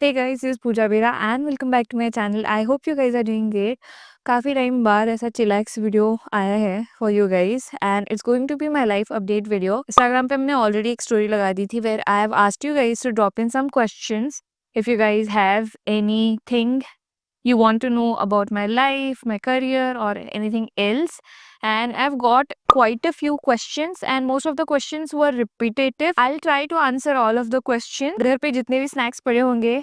Hey guys, this is Pooja Bera and welcome back to my channel. I hope you guys are doing great. काफ़ी time बाद ऐसा chillax video आया है for you guys and it's going to be my life update video. Instagram पे हमने already एक story लगा दी थी where I have asked you guys to drop in some questions if you guys have anything you want to know about my life, my career, or anything else. And I've got quite a few questions, and most of the questions were repetitive. I'll try to answer all of the questions. घर पे जितने भी snacks पड़े होंगे,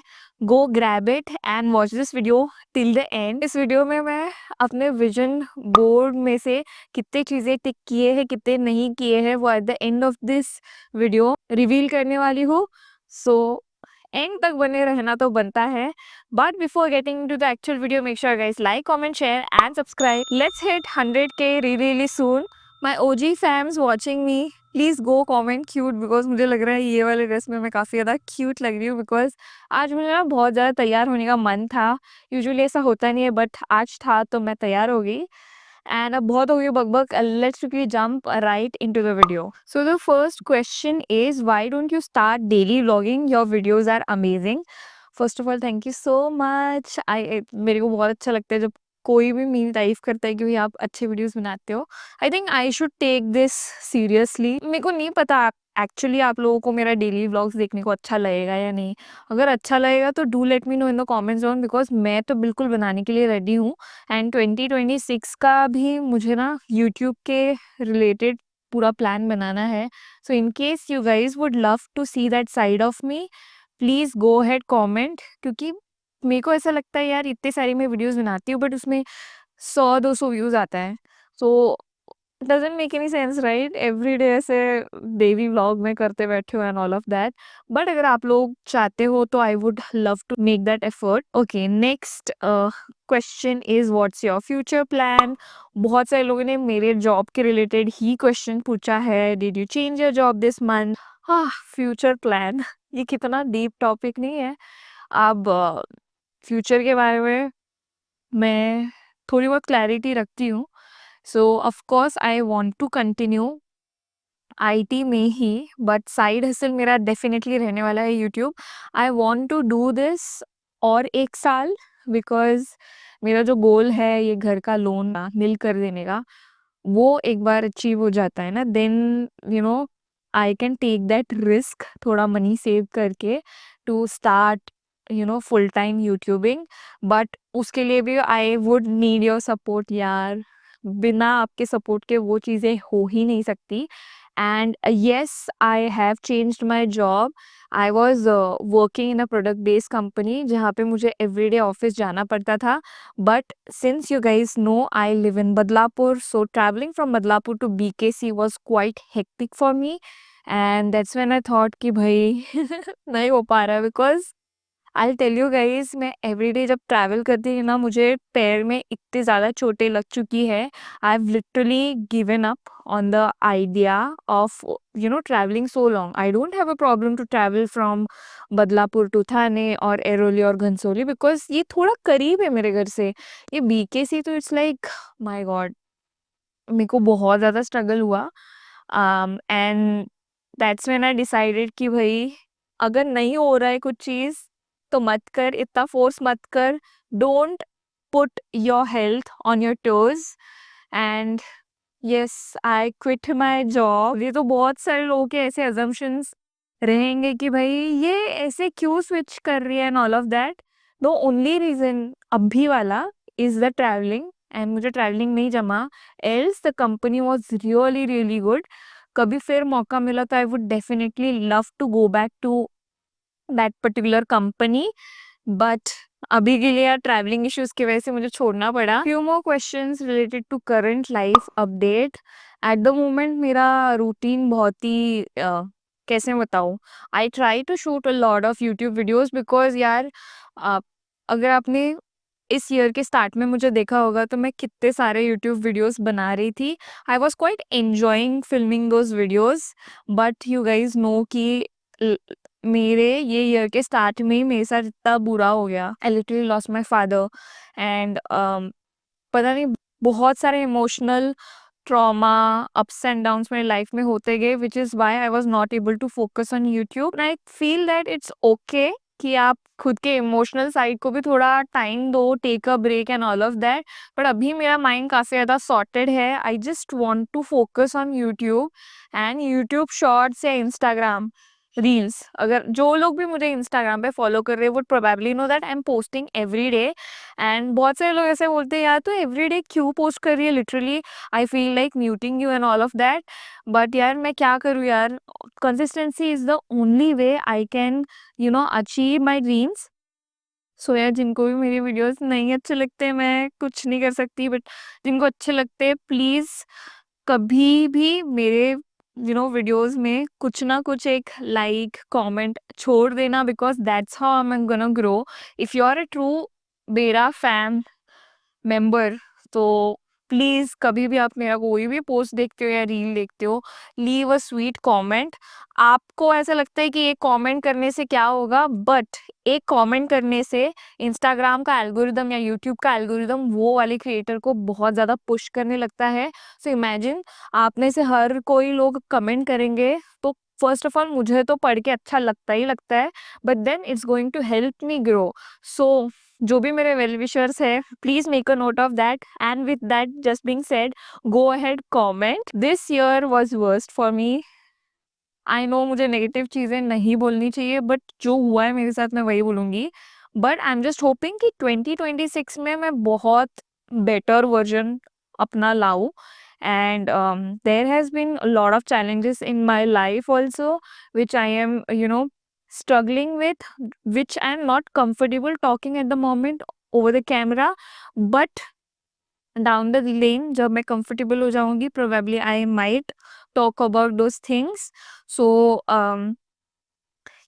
go grab it and watch this video till the end. इस video में मैं अपने विजन बोर्ड में से कितने चीज़ें टिक किए हैं, कितने नहीं किए हैं, वो at the end of this video reveal करने वाली हूँ. सो एंड तक बने रहना तो बनता है. But before getting into the actual video, make sure guys like, comment, share and subscribe. Let's hit 100k really soon. My OG fans watching me, please go comment cute because मुझे लग रहा है ये वाले ड्रेस में मैं काफ़ी ज़्यादा क्यूट लग रही हूँ बिकॉज आज मुझे ना बहुत ज़्यादा तैयार होने का मन था. यूजुअली ऐसा होता नहीं है बट आज था तो मैं तैयार हो गई. And अब बहुत हो गई बकबक. Let's quickly jump right into the video. So the first question is, why don't you start daily vlogging? Your videos are amazing. First of all thank you so much. मेरे को बहुत अच्छा लगता है जब कोई भी मेरी तारीफ करता है कि भाई आप अच्छे वीडियोस बनाते हो. I think I should take this seriously. मेरे को नहीं पता एक्चुअली आप लोगों को मेरा डेली व्लॉग्स देखने को अच्छा लगेगा या नहीं. अगर अच्छा लगेगा तो do let me know in the comments zone because मैं तो बिल्कुल बनाने के लिए रेडी हूँ. एंड 2026 का भी मुझे ना यूट्यूब के रिलेटेड पूरा प्लान बनाना है. So in case you guys would love to see that side of me, please go ahead comment. क्योंकि मेरे को ऐसा लगता है यार इतने सारी मैं वीडियोस बनाती हूँ बट उसमें 100-200 व्यूज़ आता है. So doesn't make any sense right. Every day ऐसे डेली व्लॉग में करते बैठे हो and all of that. But अगर आप लोग चाहते हो तो I would love to make that effort. Okay, next question is what's your future plan. बहुत सारे लोगों ने मेरे जॉब के रिलेटेड ही क्वेश्चन पूछा है. Did you change your job this month? हाँ, फ्यूचर प्लान ये कितना डीप टॉपिक नहीं है. अब फ्यूचर के बारे में मैं थोड़ी बहुत क्लैरिटी रखती हूँ. So of course I want to continue IT में ही बट साइड हसल मेरा डेफिनेटली रहने वाला है YouTube. I want to do this और 1 साल बिकॉज मेरा जो गोल है ये घर का लोन नील कर देने का, वो एक बार अचीव हो जाता है ना then you know I can take that risk थोड़ा मनी सेव करके to start full time YouTubing. But उसके लिए भी I would need your support यार. बिना आपके सपोर्ट के वो चीज़ें हो ही नहीं सकती. And yes, I have changed my job. I was working in a product based company जहाँ पे मुझे एवरीडे ऑफिस जाना पड़ता था. But since you guys know I live in Badlapur, so traveling from Badlapur to BKC was quite hectic for me. And that's when I thought कि भाई नहीं हो पा रहा है because I'll tell you guys, मैं एवरीडे जब travel करती थी ना मुझे पैर में इतनी ज़्यादा चोटें लग चुकी है. I have literally given up on the idea of traveling so long. I don't have a problem to travel from Badlapur to Thane और एरोली और घनसोली बिकॉज ये थोड़ा करीब है मेरे घर से. ये बीकेसी तो इट्स लाइक माय गॉड, मेरे को बहुत ज़्यादा स्ट्रगल हुआ. And that's when I decided कि भाई अगर नहीं हो रहा है कुछ चीज़ तो मत कर, इतना फोर्स मत कर. Don't put your health on your toes. And yes, I quit my job. ये तो बहुत सारे लोगों के ऐसे अजम्पशंस रहेंगे कि भाई ये ऐसे क्यों स्विच कर रही है and all of that. The only reason अभी वाला इज द ट्रैवलिंग एंड मुझे ट्रैवलिंग नहीं जमा. Else the company was really really good. कभी फिर मौका मिला तो I would definitely love to go back to that particular company. But अभी के लिए यार ट्रैवलिंग इश्यूज की वजह से मुझे छोड़ना पड़ा. Few more questions related to current life update. At the moment मेरा रूटीन बहुत ही कैसे बताऊँ, I try to shoot a lot of YouTube videos because यार अगर आपने इस ईयर के स्टार्ट में मुझे देखा होगा तो मैं कितने सारे यूट्यूब वीडियोस बना रही थी. I was quite enjoying filming those videos. But you guys know कि मेरे ये ईयर के स्टार्ट में ही मेरे साथ इतना बुरा हो गया. I literally lost my father and पता नहीं बहुत सारे emotional trauma ups and downs मेरे लाइफ में होते गए which is why I was not able to focus on YouTube. And I feel that it's okay कि आप खुद के इमोशनल साइड को भी थोड़ा टाइम दो, take a break and all of that. But अभी मेरा माइंड काफ़ी ज़्यादा सॉर्टेड है। I just want to focus on YouTube and YouTube shorts या इंस्टाग्राम रील्स। अगर जो लोग भी मुझे इंस्टाग्राम पे फॉलो कर रहे हैं would probably know that I am posting every day. And बहुत सारे लोग ऐसे बोलते हैं यार तो एवरी डे क्यों पोस्ट कर रही है, literally I feel like muting you and all of that. But यार मैं क्या करूँ यार, consistency is the only way I can achieve my dreams. So यार जिनको भी मेरी वीडियोस नहीं अच्छे लगते मैं कुछ नहीं कर सकती, बट जिनको अच्छे लगते हैं प्लीज़ कभी भी मेरे वीडियोस में कुछ ना कुछ एक लाइक कमेंट छोड़ देना, because that's how I am gonna grow. If you are a true Bera fan member, तो प्लीज़ कभी भी आप मेरा कोई भी पोस्ट देखते हो या रील देखते हो, लीव अ स्वीट कमेंट। आपको ऐसा लगता है कि ये कमेंट करने से क्या होगा, बट एक कमेंट करने से इंस्टाग्राम का एल्गोरिदम या यूट्यूब का एल्गोरिदम वो वाले क्रिएटर को बहुत ज़्यादा पुश करने लगता है। सो इमेजिन आप में से हर कोई लोग कमेंट करेंगे, तो फर्स्ट ऑफ ऑल मुझे तो पढ़ के अच्छा लगता ही लगता है, but then it's going to help me grow. So जो भी मेरे वेल विशर्स है please make a note of that, and with that just being said, go ahead comment. This year was worst for me. I know मुझे negative चीज़ें नहीं बोलनी चाहिए, but जो हुआ है मेरे साथ मैं वही बोलूँगी। But I am just hoping कि 2026 में मैं बहुत बेटर वर्जन अपना लाऊँ। And there has been a lot of challenges in my life also which I am struggling with, which I am not comfortable talking at the moment over the camera, but down the lane जब मैं comfortable हो जाऊंगी probably I might talk about those things. So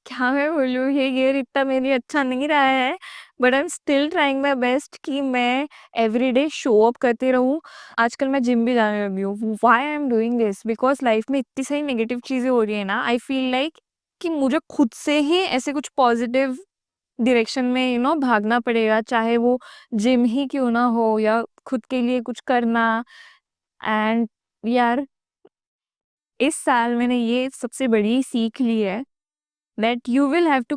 क्या मैं बोलूँ, ये year इतना मेरे लिए अच्छा नहीं रहा है, but I am still trying my best कि मैं एवरी डे शो अप करती रहूँ। आजकल मैं जिम भी जाने लगी हूँ। Why I am doing this, because life में इतनी सारी नेगेटिव चीज़ें हो रही है ना, आई फील लाइक कि मुझे खुद से ही ऐसे कुछ पॉजिटिव डायरेक्शन में भागना पड़ेगा, चाहे वो जिम ही क्यों ना हो या खुद के लिए कुछ करना। एंड यार इस साल मैंने ये सबसे बड़ी सीख ली है that you will have to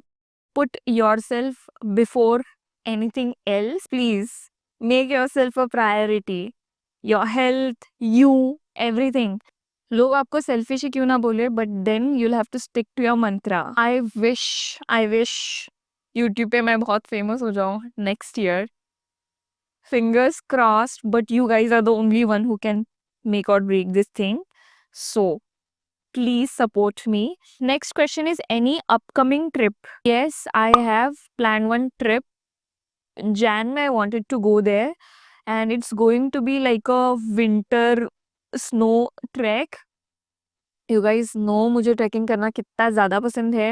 put yourself before anything else. Please make yourself a priority. Your health, you, everything. लोग आपको सेल्फिश ही क्यों ना बोले, but then you'll have to stick to your mantra. I wish YouTube पे मैं बहुत famous हो जाऊं next year. Fingers crossed, but you guys are the only one who can make or break this thing. So please support me. Next question is any upcoming trip? Yes, I have planned one trip. In Jan, I wanted to go there, and it's going to be like a winter snow trek. You guys know मुझे trekking करना कितना ज़्यादा पसंद है।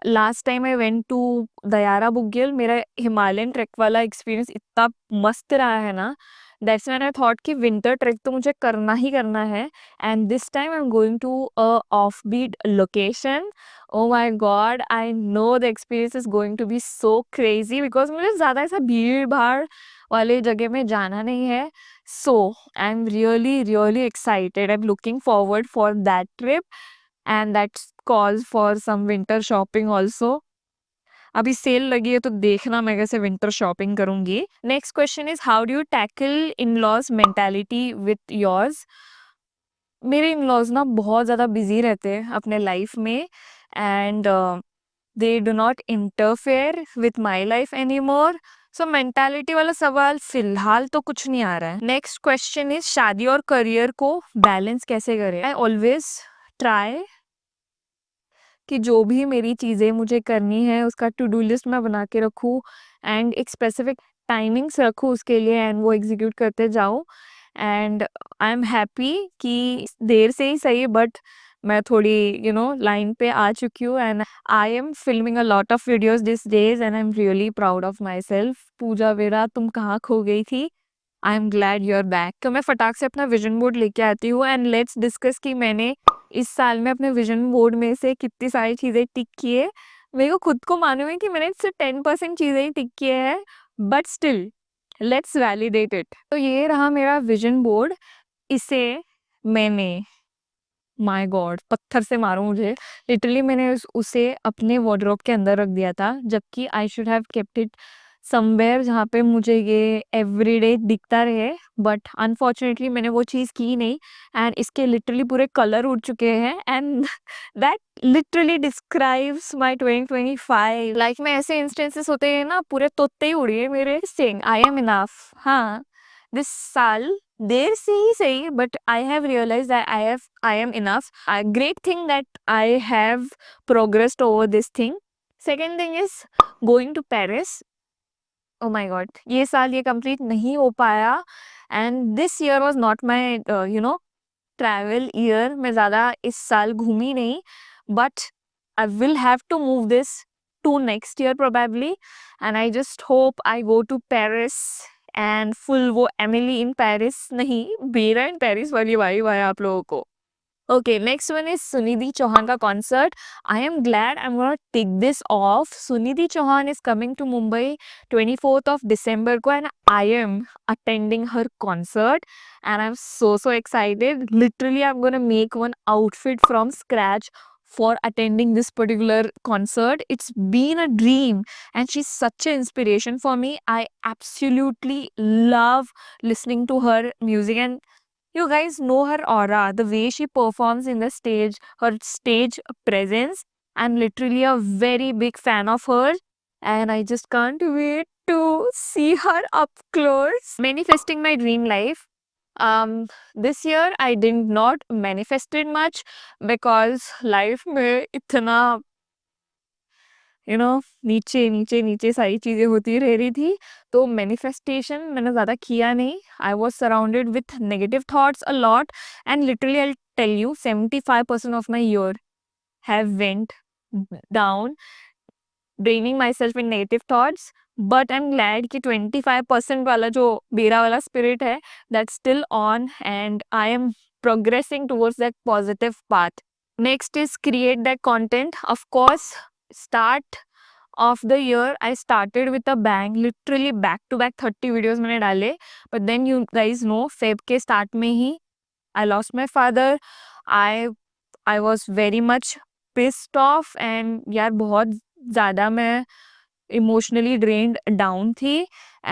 Last time I went to Dayara Bugyal, मेरा Himalayan track वाला experience इतना मस्त रहा है ना, दैट्स व्हेन आई थॉट कि विंटर ट्रैक तो मुझे करना ही करना है। And this time I am going to a off beat location. Oh my god, I know the experience is going to be so crazy, because मुझे ज़्यादा ऐसा भीड़ भाड़ वाले जगह में जाना नहीं है। So I am really really excited, I am looking forward for that trip, and that's calls for some winter shopping also. अभी सेल लगी है तो देखना मैं कैसे विंटर शॉपिंग करूंगी। Next question is how do you tackle in laws mentality with yours. मेरे in laws ना बहुत ज़्यादा बिजी रहते हैं अपने लाइफ में, and they do not interfere with my life any more. So mentality वाला सवाल फिलहाल तो कुछ नहीं आ रहा है। नेक्स्ट क्वेश्चन इज शादी और करियर को बैलेंस कैसे करें। आई ऑलवेज ट्राई कि जो भी मेरी चीज़ें मुझे करनी है उसका टू डू लिस्ट मैं बना के रखूँ, एंड एक स्पेसिफिक टाइमिंग्स रखूँ उसके लिए, एंड वो एग्जीक्यूट करते जाऊँ। एंड आई एम हैप्पी कि देर से ही सही, बट मैं थोड़ी लाइन पे आ चुकी हूँ, and I am filming a lot of videos these days, and I am really proud of myself. Pooja Vera तुम कहाँ खो गई थी, I am glad you are back. तो मैं फटाक से अपना विजन बोर्ड लेके आती हूँ, एंड लेट्स डिस्कस कि मैंने इस साल में अपने विजन बोर्ड में से कितनी सारी चीज़ें टिक की है। मेरे को खुद को मालूम है कि मैंने सिर्फ 10% चीज़ें ही टिक किए हैं, but still let's validate it. तो ये रहा मेरा विजन बोर्ड। इसे मैंने माय गॉड! पत्थर से मारो मुझे। लिटरली मैंने उसे अपने वार्डरोब के अंदर रख दिया था, जबकि I should have kept it somewhere जहाँ पे मुझे ये एवरीडे दिखता रहे, बट अनफॉर्चुनेटली मैंने वो चीज़ की नहीं एंड इसके लिटरली पूरे कलर उड़ चुके हैं and that literally describes my 2025। Life में ऐसे इंस्टेंसेस होते हैं ना, पूरे तोते ही उड़िए मेरे, सेइंग आई एम इनफ। हाँ, दिस साल देर से ही सही, but I have realised that I am enough. Great thing that I have progressed over this thing. Second thing is going to Paris. Oh my god! ये साल ये complete नहीं हो पाया and this year was not my travel year. मैं ज़्यादा इस साल घूमी नहीं, but I will have to move this to next year probably and I just hope I go to Paris and full वो एमिली इन पेरिस नहीं, Bera in Paris वाली vibe आए आप लोगों को। Okay, next one is Sunidhi Chauhan ka concert. I am glad I'm gonna tick this off. Sunidhi Chauhan is coming to Mumbai 24th of December ko, and I am attending her concert and I'm so excited. Literally, I'm gonna make one outfit from scratch for attending this particular concert. It's been a dream and she's such an inspiration for me. I absolutely love listening to her music, and you guys know her aura, the way she performs in the stage, her stage presence. I'm literally a very big fan of her, and I just can't wait to see her up close. Manifesting my dream life. This year I did not manifested much because life में इतना नीचे नीचे नीचे सारी चीज़ें होती रह रही थी, तो मैनिफेस्टेशन मैंने ज़्यादा किया नहीं। I was surrounded with negative thoughts a lot and literally I tell you 75% of my year have went down, draining myself in negative thoughts. But I am glad कि 25% वाला जो बेरा वाला स्पिरिट है, that still on and I am progressing towards that positive path. Next is create that content. Of course, start of the year I started with a bang. Literally back to back 30 videos मैंने डाले. But then you guys know Feb के start में ही I lost my father. I was very much pissed off and यार बहुत ज़्यादा मैं emotionally drained down थी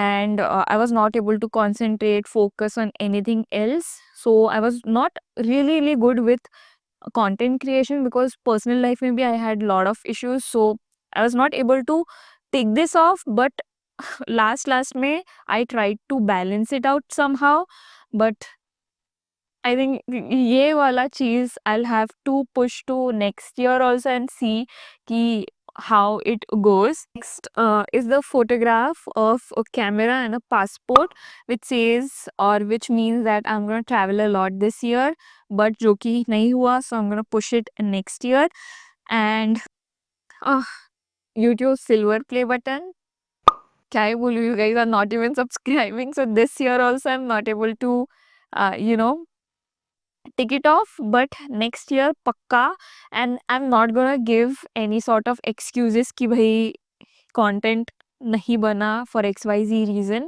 and I was not able to concentrate, focus on anything else. So I was not really good with content creation because personal life maybe I had lot of issues, so I was not able to take this off. But last में I tried to balance it out somehow, but I think ये वाला चीज़ I'll have to push to next year also and see कि how it goes. Next is the photograph of a camera and a passport which says or which means that I'm going to travel a lot this year, but जो कि नहीं हुआ, so I'm going to push it next year. And YouTube silver play button, क्या ही बोलूँ, you guys are not even subscribing, so this year also I'm not able to tick it off, but next year पक्का. And I'm not gonna give any sort of excuses कि भाई content नहीं बना for XYZ reason.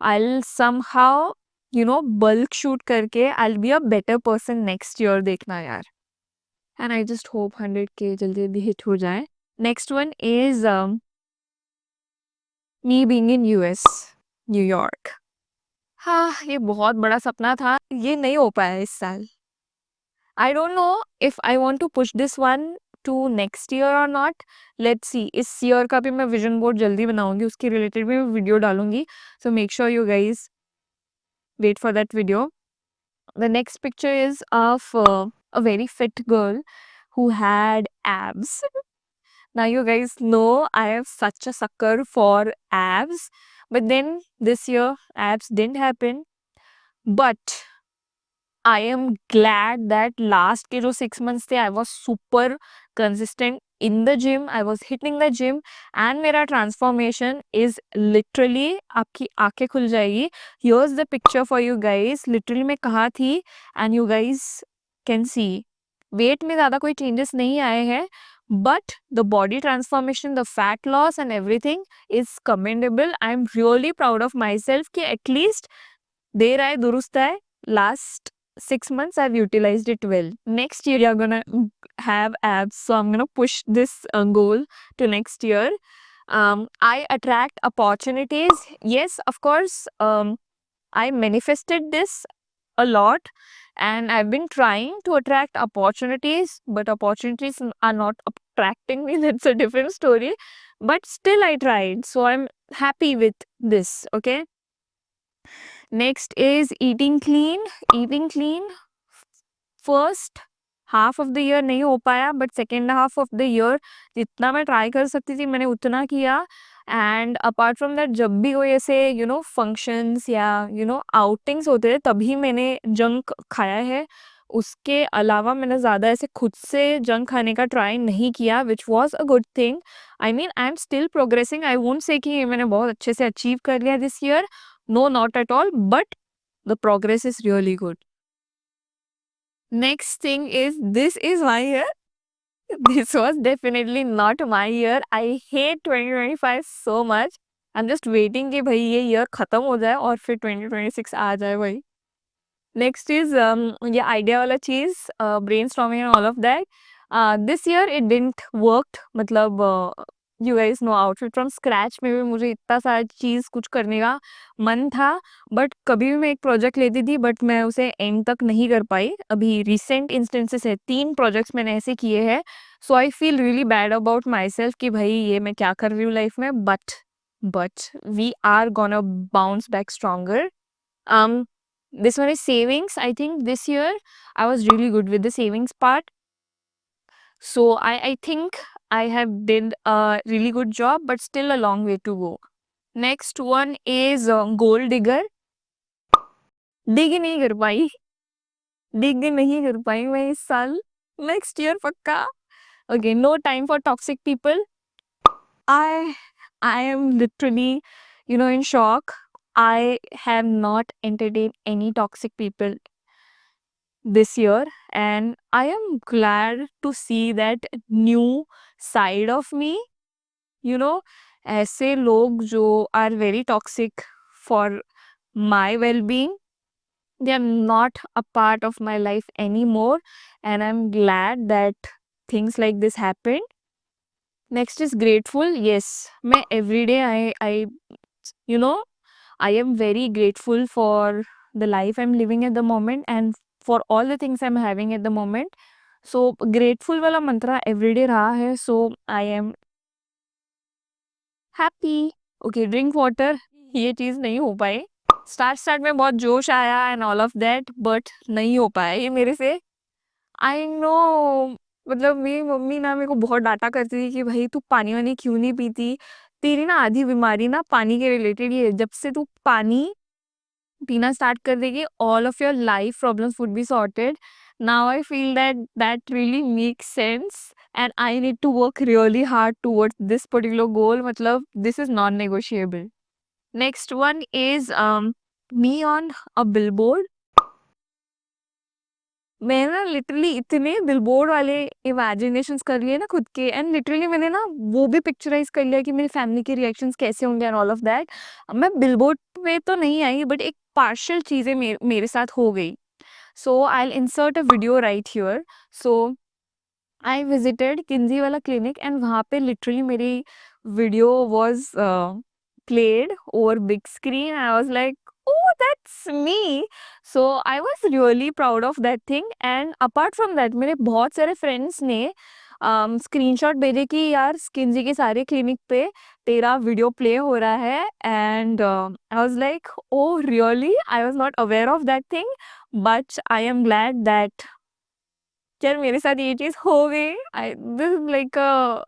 I'll somehow bulk shoot करके I'll be a better person next year, देखना यार. And I just hope 100K जल्दी जल्दी hit हो जाए. Next one is me being in US, New York. हाँ, ये बहुत बड़ा सपना था, ये नहीं हो पाया इस साल. I don't know if I want to push this one to next year or not. Let's see. इस year का भी मैं vision board जल्दी बनाऊंगी, उसके related भी मैं video डालूंगी. So make sure you guys wait for that video. The next picture is of a very fit girl who had abs. Now you guys know I am such a sucker for abs. But then this year abs didn't happen. But I am glad that last के जो 6 months थे I was super consistent in the gym. I was hitting the gym and मेरा transformation is literally आपकी आंखें खुल जाएगी. Here's the picture for you guys. Literally मैं कहाँ थी and you guys can see. Weight में ज़्यादा कोई changes नहीं आए हैं, but the body transformation, the fat loss and everything is commendable. I'm really proud of myself कि at least देर आए दुरुस्त आए. Last 6 months I've utilized it well. Next year, you're gonna have abs, so I'm gonna push this goal to next year. I attract opportunities. Yes, of course, I manifested this a lot, and I've been trying to attract opportunities, but opportunities are not attracting me. That's a different story. But still, I tried, so I'm happy with this. Okay. Next is eating clean. Eating clean. First half of the year नहीं हो पाया, but second half of the year जितना मैं try कर सकती थी मैंने उतना किया. एंड अपार्ट फ्रॉम दैट, जब भी कोई ऐसे फंक्शंस या आउटिंग्स होते थे तभी मैंने जंक खाया है. उसके अलावा मैंने ज़्यादा ऐसे खुद से जंक खाने का ट्राई नहीं किया, which was a good thing. I mean I am still progressing. I won't say कि मैंने बहुत अच्छे से अचीव कर लिया this year. No, not at all, but the progress is really good. Next thing is, this is my year. This was definitely not my year. I hate 2025 so much. I'm just waiting कि भाई ये year खत्म हो जाए और फिर 2026 आ जाए भाई. Next is ये idea वाला चीज़, brainstorming and all of that. This year it didn't work. मतलब you guys know, outfit from scratch में भी मुझे इतना सारा चीज़ कुछ करने का मन था, बट कभी भी मैं एक प्रोजेक्ट लेती थी बट मैं उसे एंड तक नहीं कर पाई. अभी रिसेंट इंस्टेंसेस है, 3 प्रोजेक्ट्स मैंने ऐसे किए हैं. So I feel really bad about myself कि भाई ये मैं क्या कर रही हूँ लाइफ में. But we are gonna bounce back stronger. This one is savings. I think this year I was really good with the savings part. So I think I have did a really good job, but still a long way to go. Next one is gold digger. Dig नहीं कर पाई. Dig नहीं कर पाई मैं इस साल. Next year पक्का. Okay, no time for toxic people. I am literally, in shock. I have not entertained any toxic people this year, and I am glad to see that new side of me. ऐसे लोग जो are very toxic for my well-being, they are not a part of my life anymore, and I'm glad that things like this happened. Next is grateful. Yes, मैं every day you know I am very grateful for the life I'm living at the moment and for all the things I'm having at the moment. So grateful वाला मंत्रा everyday रहा है. So I am happy. Okay, drink water. ये चीज़ नहीं हो पाई. Start में बहुत जोश आया and all of that, but नहीं हो पाया ये मेरे से. I know. मतलब मेरी मम्मी ना मेरे को बहुत डांटा करती थी कि भाई तू पानी वानी क्यों नहीं पीती. तेरी ना आधी बीमारी ना पानी के रिलेटेड ही है. जब से तू पानी पीना स्टार्ट कर देगी, all of your life problems would be sorted. Now I feel that really makes sense, and I need to work really hard towards this particular goal. मतलब this is non negotiable. Next one is me on a billboard. मैं ना literally इतने billboard वाले imaginations कर लिए ना खुद के, एंड लिटरली मैंने ना वो भी पिक्चराइज कर लिया कि मेरी फैमिली के रिएक्शंस कैसे होंगे एंड ऑल ऑफ दैट. मैं बिलबोर्ड पे तो नहीं आई, बट एक पार्शियल चीज़ें मेरे साथ हो गई. So I will insert a video right here. So I visited किंजी वाला क्लिनिक, एंड वहाँ पे लिटरली मेरी video was played over big screen. I was like, oh, that's me. So I was really proud of that thing. And apart from that, मेरे बहुत सारे friends ने screenshot भेजे कि यार स्किनजी के सारे क्लिनिक पे तेरा वीडियो प्ले हो रहा है. And I was like, oh really, I was not aware of that thing, but I am glad that यार मेरे साथ ये चीज़ हो गई. I this like a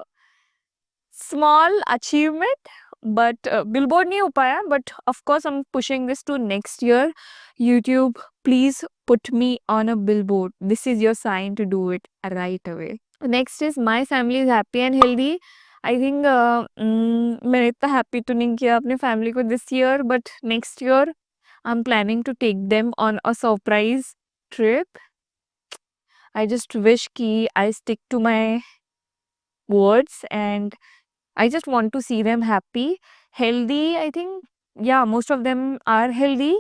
small achievement, but billboard नहीं हो पाया. But of course I am pushing this to next year. YouTube, please put me on a billboard. This is your sign to do it right away. Next is my family is happy and healthy. I think मैंने इतना happy तो नहीं किया अपने family को this year, but next year I am planning to take them on a surprise trip. I just wish ki I stick to my words, and I just want to see them happy, healthy. I think, yeah, most of them are healthy.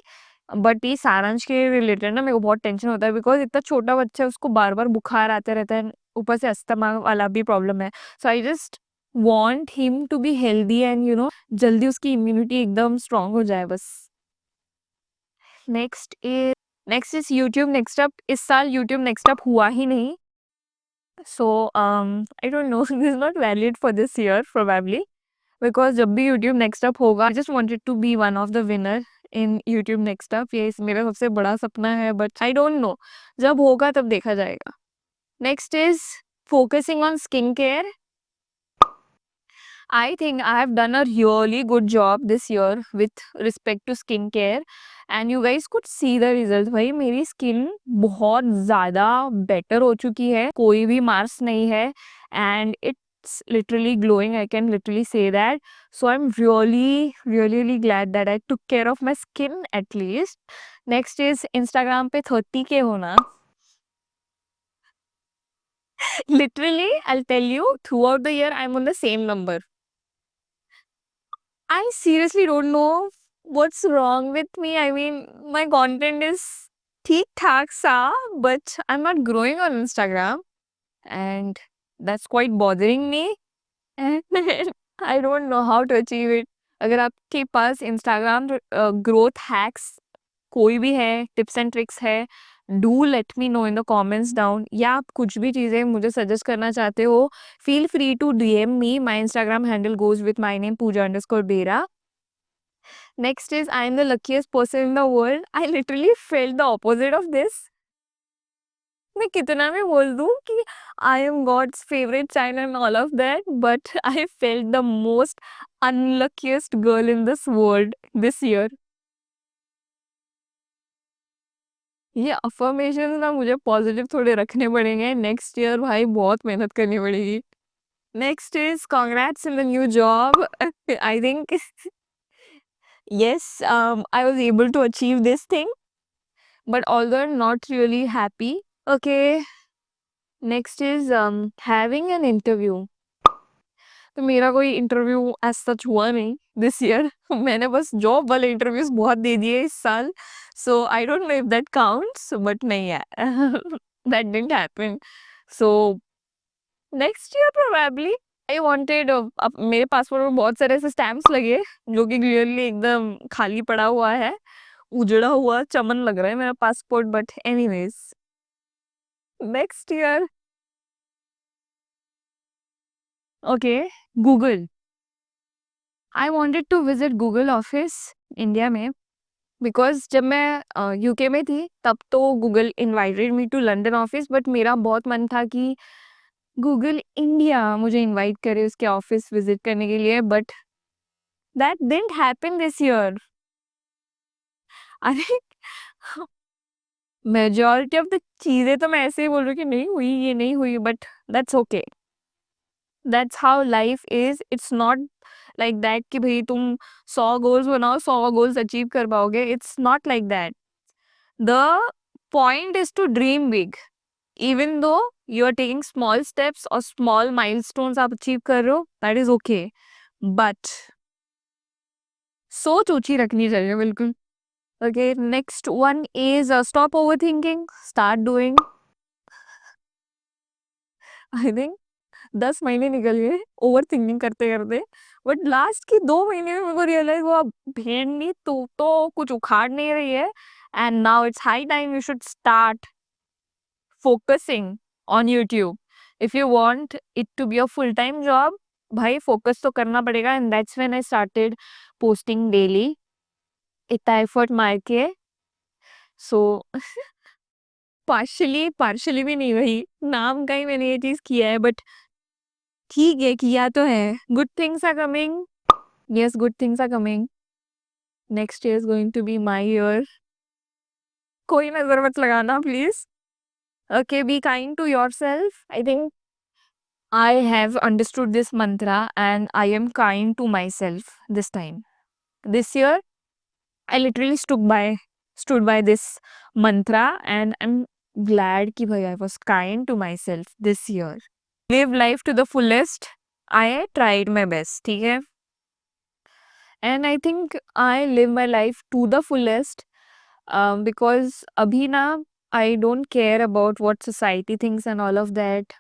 But ये सारांश के related ना मेरे को बहुत tension होता है because इतना छोटा बच्चा है, उसको बार-बार बुखार आता रहता है, ऊपर से अस्थमा वाला भी प्रॉब्लम है। So I just want him to be healthy and जल्दी उसकी इम्यूनिटी एकदम स्ट्रॉन्ग हो जाए बस। Next is YouTube next up. इस साल यूट्यूब नेक्स्ट अप हुआ ही नहीं। So I don't know this is not valid for this year probably because जब भी यूट्यूब नेक्स्ट अप होगा I just wanted to be one of the winner in YouTube next up. ये मेरा सबसे बड़ा सपना है बट आई डोंट नो, जब होगा तब देखा जाएगा। Next is focusing on skin care. I think I have done a really good job this year with respect to skincare and you guys could see the results। भाई मेरी skin बहुत ज़्यादा better हो चुकी है, कोई भी मार्क्स नहीं है and it's literally glowing, I can literally say that। So I'm really glad that I took care of my skin at least। Next is Instagram पे 30K होना। Literally I'll tell you throughout the year I'm on the same number। I seriously don't know what's wrong with me। I mean, my content is ठीक-ठाक सा, but I'm not growing on Instagram, and that's quite bothering me, and I don't know how to achieve it। अगर आपके पास Instagram growth hacks कोई भी है, tips and tricks है, do let me know in the comments down, या आप कुछ भी चीज़ें मुझे सजेस्ट करना चाहते हो, feel free to DM me. My Instagram handle goes with my name pooja_bera। Next is I am the luckiest person in the world. I literally felt the opposite of this. मैं कितना भी बोल दूँ कि I am God's favourite child and all of that, but I felt the most unluckiest girl in this world this year. ये affirmations ना मुझे positive थोड़े रखने पड़ेंगे, नेक्स्ट ईयर भाई बहुत मेहनत करनी पड़ेगी। Next is congrats in the new job. I think yes, I was able to achieve this thing, but although I'm not really happy। Okay, next is having an interview। तो मेरा कोई interview as such हुआ नहीं this year. मैंने बस job वाले interviews बहुत दे दिए इस साल। So I don't know if that counts, but नहीं है। That didn't happen. So next year probably I wanted, अब मेरे पासपोर्ट में बहुत सारे ऐसे स्टैम्प्स लगे जो कि क्लियरली एकदम खाली पड़ा हुआ है, उजड़ा हुआ चमन लग रहा है मेरा passport, but anyways next year. Okay, Google. I wanted to visit Google office India में बिकॉज जब मैं यूके में थी तब तो Google invited me to London office, but मेरा बहुत मन था कि गूगल इंडिया मुझे इनवाइट करे उसके ऑफिस विजिट करने के लिए, but that didn't happen this year. अरे मेजॉरिटी ऑफ द चीज़ें तो मैं ऐसे ही बोल रही हूँ कि नहीं हुई, ये नहीं हुई, but that's okay. That's how life is. It's not like that कि भाई तुम 100 गोल्स बनाओ 100 गोल्स अचीव कर पाओगे। It's not like that. The point is to dream big. Even though you are taking small steps और small milestones आप achieve कर रहे हो, दैट इज ओके, बट सोच ऊंची रखनी चाहिए बिल्कुल। Okay, next one is stop over thinking, start doing. I think 10 महीने निकल गए ओवर थिंकिंग करते करते, बट लास्ट की 2 महीने में मेरे को रियलाइज हुआ भेड़ नहीं तो कुछ उखाड़ नहीं रही है, and now it's high time you should start focusing on YouTube. If you want it to be a full time job, भाई फोकस तो करना पड़ेगा, and that's when I started posting daily, इतना एफर्ट मार के। सो पार्शली भी नहीं रही, नाम का ही मैंने ये चीज किया है, बट ठीक है, किया तो है। Good things are coming. Yes, good things are coming. Next year is going to be my year. कोई नजर मत लगाना please. Okay, be kind to yourself. I think I have understood this mantra and I am kind to myself this time. This year I literally stood by this mantra, and I'm glad कि भाई I was kind to myself this year। Live life to the fullest। I tried my best, ठीक है, and I think I live my life to the fullest। Because अभी ना I don't care about what society thinks and all of that.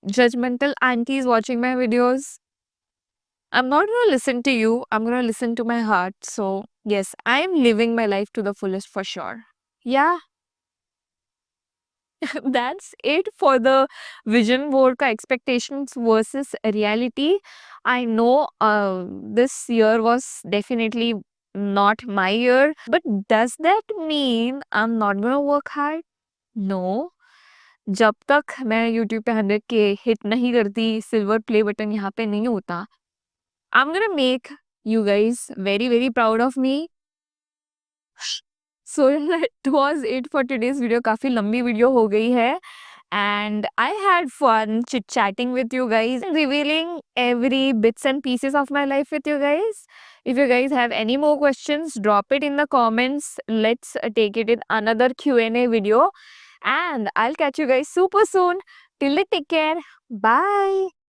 Judgmental aunties watching my videos. I'm not gonna listen to you. I'm gonna listen to my heart. So yes, I'm living my life to the fullest for sure. Yeah, that's it for the vision board ka expectations versus reality. I know this year was definitely not my year, but does that mean I'm not gonna work hard? No. जब तक मैं YouTube पे 100 के hit नहीं करती, silver play button यहाँ पे नहीं होता, I'm gonna make you guys very very proud of me. So that was it for today's video. काफ़ी लंबी वीडियो हो गई है and I had fun chit chatting with you guys and revealing every bits and pieces of my life with you guys. If you guys have any more questions, drop it in the comments. Let's take it in another Q&A video and I'll catch you guys super soon. Till then, take care. Bye.